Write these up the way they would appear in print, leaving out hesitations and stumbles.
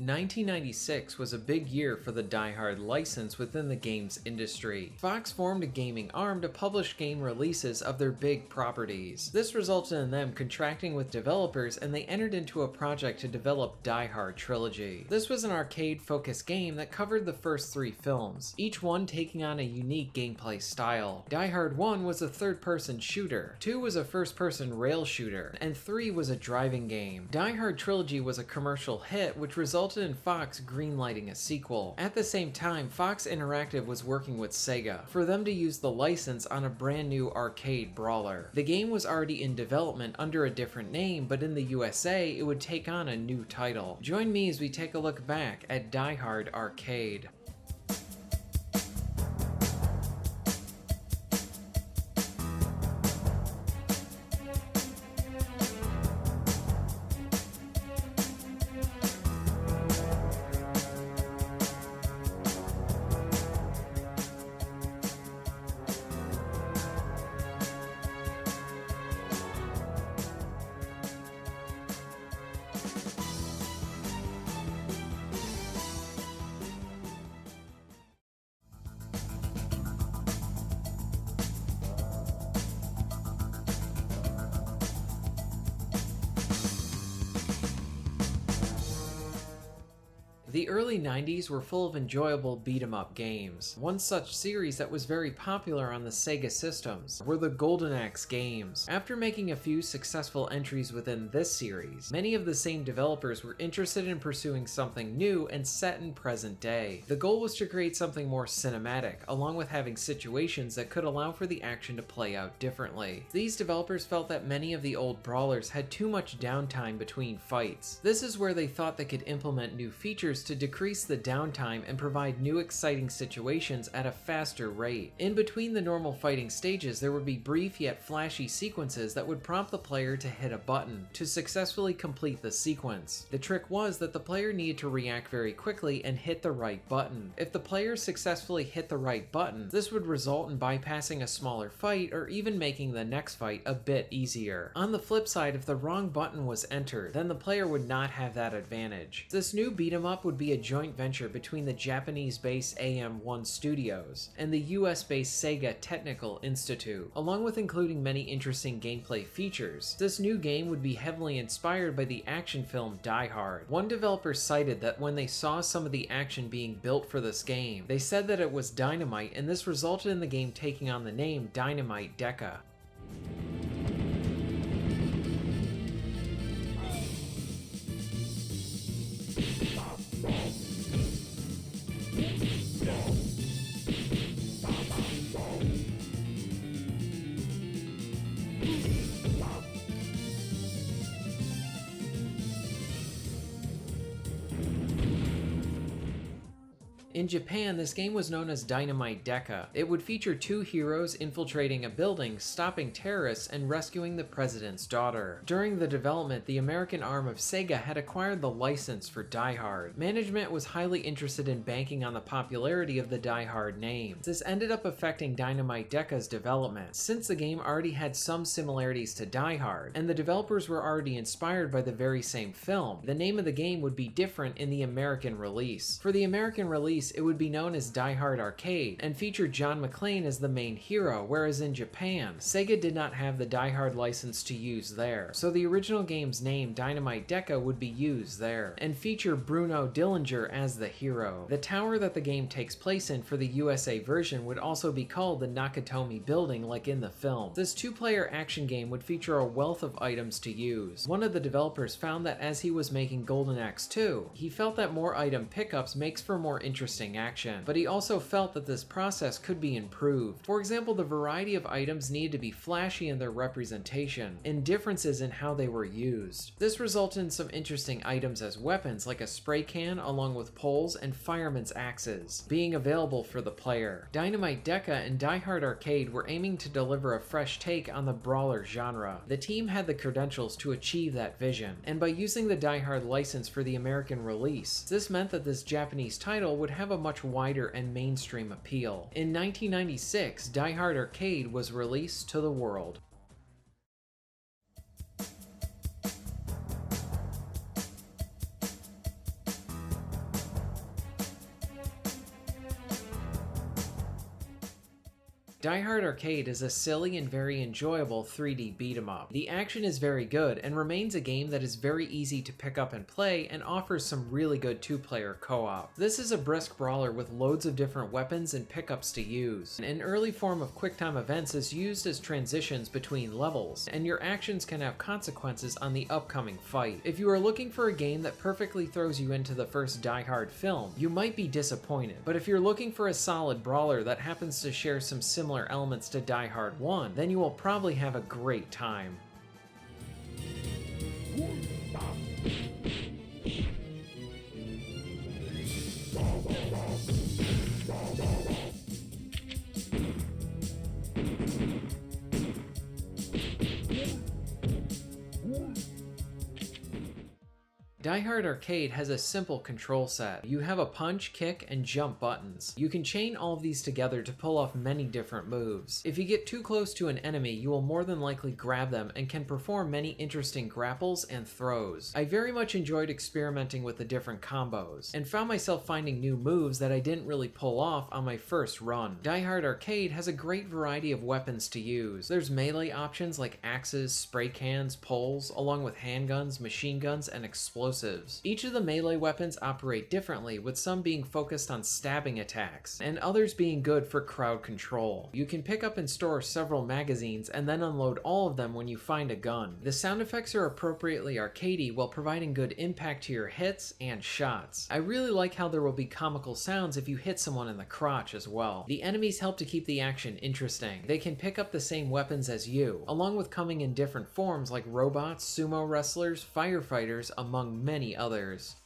1996 was a big year for the Die Hard license within the games industry. Fox formed a gaming arm to publish game releases of their big properties. This resulted in them contracting with developers, and they entered into a project to develop Die Hard Trilogy. This was an arcade-focused game that covered the first 3 films, each one taking on a unique gameplay style. Die Hard 1 was a third-person shooter, 2 was a first-person rail shooter, and 3 was a driving game. Die Hard Trilogy was a commercial hit, which resulted in Fox greenlighting a sequel. At the same time, Fox Interactive was working with Sega for them to use the license on a brand new arcade brawler. The game was already in development under a different name, but in the USA, it would take on a new title. Join me as we take a look back at Die Hard Arcade. The early 90s were full of enjoyable beat-em-up games. One such series that was very popular on the Sega systems were the Golden Axe games. After making a few successful entries within this series, many of the same developers were interested in pursuing something new and set in present day. The goal was to create something more cinematic, along with having situations that could allow for the action to play out differently. These developers felt that many of the old brawlers had too much downtime between fights. This is where they thought they could implement new features to decrease the downtime and provide new exciting situations at a faster rate. In between the normal fighting stages, there would be brief yet flashy sequences that would prompt the player to hit a button to successfully complete the sequence. The trick was that the player needed to react very quickly and hit the right button. If the player successfully hit the right button, this would result in bypassing a smaller fight or even making the next fight a bit easier. On the flip side, if the wrong button was entered, then the player would not have that advantage. This new beat-em-up would be a joint venture between the Japanese-based AM1 Studios and the US-based Sega Technical Institute, along with including many interesting gameplay features. This new game would be heavily inspired by the action film Die Hard. One developer cited that when they saw some of the action being built for this game, they said that it was dynamite, and this resulted in the game taking on the name Dynamite Deka. In Japan, this game was known as Dynamite Deka. It would feature 2 heroes infiltrating a building, stopping terrorists, and rescuing the president's daughter. During the development, the American arm of Sega had acquired the license for Die Hard. Management was highly interested in banking on the popularity of the Die Hard name. This ended up affecting Dynamite Deka's development, since the game already had some similarities to Die Hard, and the developers were already inspired by the very same film. The name of the game would be different in the American release. For the American release, it would be known as Die Hard Arcade and featured John McClane as the main hero, whereas in Japan, Sega did not have the Die Hard license to use there, so the original game's name, Dynamite Deka, would be used there, and feature Bruno Dillinger as the hero. The tower that the game takes place in for the USA version would also be called the Nakatomi Building like in the film. This 2-player action game would feature a wealth of items to use. One of the developers found that as he was making Golden Axe 2, he felt that more item pickups makes for more interesting action, but he also felt that this process could be improved. For example, the variety of items needed to be flashy in their representation, and differences in how they were used. This resulted in some interesting items as weapons, like a spray can along with poles and fireman's axes, being available for the player. Dynamite Deka and Die Hard Arcade were aiming to deliver a fresh take on the brawler genre. The team had the credentials to achieve that vision, and by using the Die Hard license for the American release, this meant that this Japanese title would have a much wider and mainstream appeal. In 1996, Die Hard Arcade was released to the world. Die Hard Arcade is a silly and very enjoyable 3D beat-em-up. The action is very good and remains a game that is very easy to pick up and play and offers some really good two-player co-op. This is a brisk brawler with loads of different weapons and pickups to use. An early form of QuickTime events is used as transitions between levels, and your actions can have consequences on the upcoming fight. If you are looking for a game that perfectly throws you into the first Die Hard film, you might be disappointed. But if you're looking for a solid brawler that happens to share some similar elements to Die Hard 1, then you will probably have a great time. Die Hard Arcade has a simple control set. You have a punch, kick, and jump buttons. You can chain all of these together to pull off many different moves. If you get too close to an enemy, you will more than likely grab them and can perform many interesting grapples and throws. I very much enjoyed experimenting with the different combos, and found myself finding new moves that I didn't really pull off on my first run. Die Hard Arcade has a great variety of weapons to use. There's melee options like axes, spray cans, poles, along with handguns, machine guns, and explosives. Each of the melee weapons operate differently, with some being focused on stabbing attacks, and others being good for crowd control. You can pick up and store several magazines and then unload all of them when you find a gun. The sound effects are appropriately arcadey while providing good impact to your hits and shots. I really like how there will be comical sounds if you hit someone in the crotch as well. The enemies help to keep the action interesting. They can pick up the same weapons as you, along with coming in different forms like robots, sumo wrestlers, firefighters, among many others.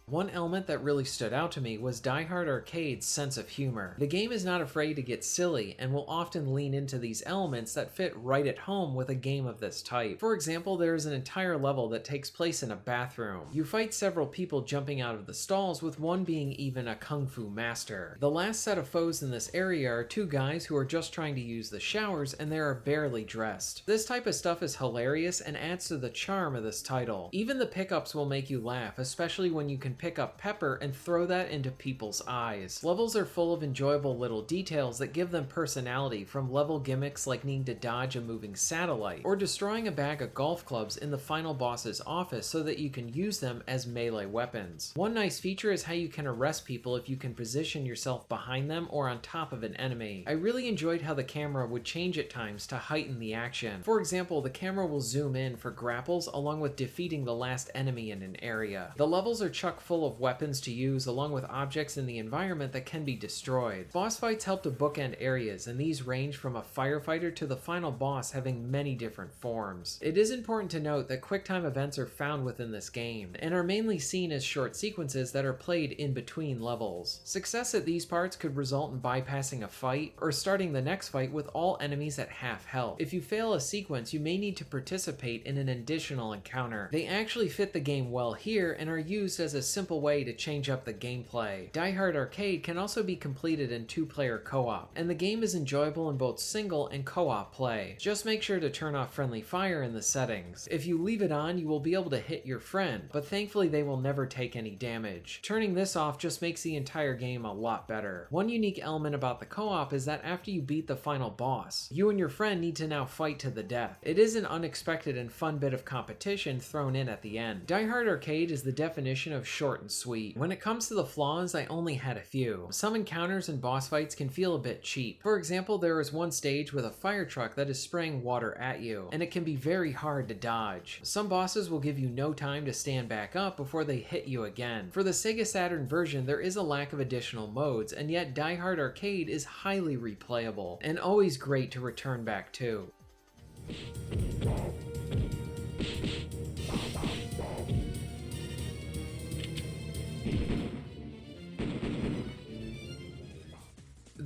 One element that really stood out to me was Die Hard Arcade's sense of humor. The game is not afraid to get silly and will often lean into these elements that fit right at home with a game of this type. For example, there is an entire level that takes place in a bathroom. You fight several people jumping out of the stalls, with one being even a kung fu master. The last set of foes in this area are two guys who are just trying to use the showers and they are barely dressed. This type of stuff is hilarious and adds to the charm of this title. Even the pickups will make you laugh, especially when you can pick up pepper and throw that into people's eyes. Levels are full of enjoyable little details that give them personality, from level gimmicks like needing to dodge a moving satellite, or destroying a bag of golf clubs in the final boss's office so that you can use them as melee weapons. One nice feature is how you can arrest people if you can position yourself behind them or on top of an enemy. I really enjoyed how the camera would change at times to heighten the action. For example, the camera will zoom in for grapples along with defeating the last enemy in an area. The levels are chock full of weapons to use, along with objects in the environment that can be destroyed. Boss fights help to bookend areas, and these range from a firefighter to the final boss, having many different forms. It is important to note that QuickTime events are found within this game, and are mainly seen as short sequences that are played in between levels. Success at these parts could result in bypassing a fight, or starting the next fight with all enemies at half health. If you fail a sequence, you may need to participate in an additional encounter. They actually fit the game well here, and are used as a simple way to change up the gameplay. Die Hard Arcade can also be completed in two-player co-op, and the game is enjoyable in both single and co-op play. Just make sure to turn off friendly fire in the settings. If you leave it on, you will be able to hit your friend, but thankfully they will never take any damage. Turning this off just makes the entire game a lot better. One unique element about the co-op is that after you beat the final boss, you and your friend need to now fight to the death. It is an unexpected and fun bit of competition thrown in at the end. Die Hard Arcade is the definition of short and sweet. When it comes to the flaws, I only had a few. Some encounters and boss fights can feel a bit cheap. For example, there is one stage with a fire truck that is spraying water at you, and it can be very hard to dodge. Some bosses will give you no time to stand back up before they hit you again. For the Sega Saturn version, there is a lack of additional modes, and yet Die Hard Arcade is highly replayable, and always great to return back to.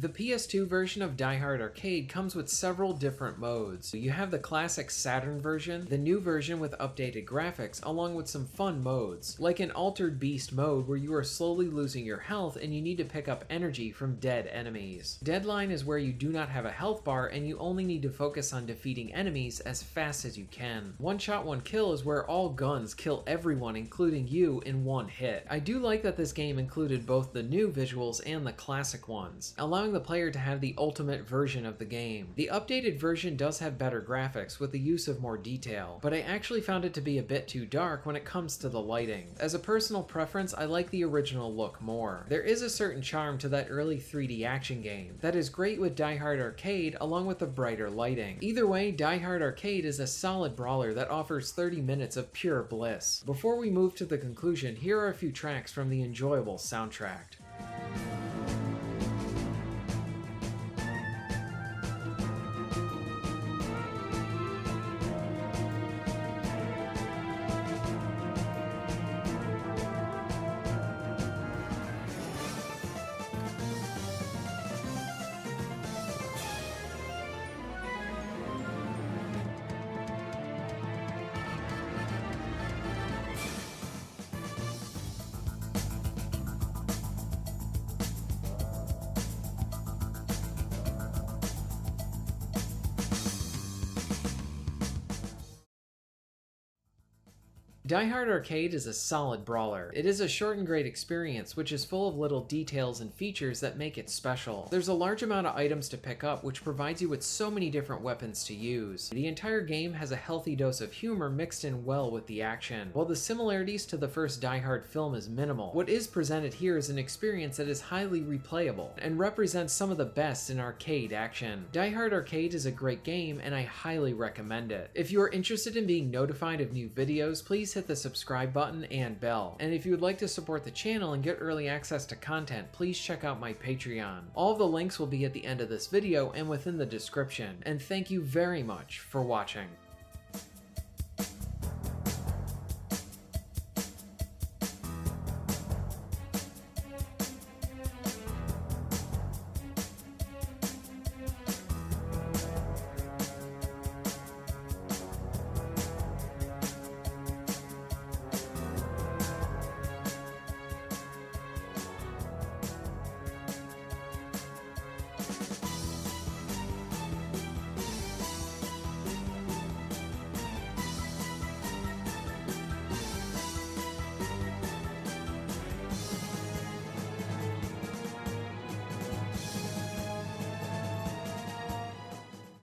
The PS2 version of Die Hard Arcade comes with several different modes. You have the classic Saturn version, the new version with updated graphics, along with some fun modes, like an Altered Beast mode where you are slowly losing your health and you need to pick up energy from dead enemies. Deadline is where you do not have a health bar and you only need to focus on defeating enemies as fast as you can. One Shot One Kill is where all guns kill everyone, including you, in one hit. I do like that this game included both the new visuals and the classic ones, allowing the player to have the ultimate version of the game. The updated version does have better graphics with the use of more detail, but I actually found it to be a bit too dark when it comes to the lighting. As a personal preference, I like the original look more. There is a certain charm to that early 3D action game that is great with Die Hard Arcade along with the brighter lighting. Either way, Die Hard Arcade is a solid brawler that offers 30 minutes of pure bliss. Before we move to the conclusion, here are a few tracks from the enjoyable soundtrack. Die Hard Arcade is a solid brawler. It is a short and great experience, which is full of little details and features that make it special. There's a large amount of items to pick up, which provides you with so many different weapons to use. The entire game has a healthy dose of humor mixed in well with the action. While the similarities to the first Die Hard film is minimal, what is presented here is an experience that is highly replayable and represents some of the best in arcade action. Die Hard Arcade is a great game and I highly recommend it. If you are interested in being notified of new videos, please hit the subscribe button and bell. And if you would like to support the channel and get early access to content, please check out my Patreon. All of the links will be at the end of this video and within the description. And thank you very much for watching.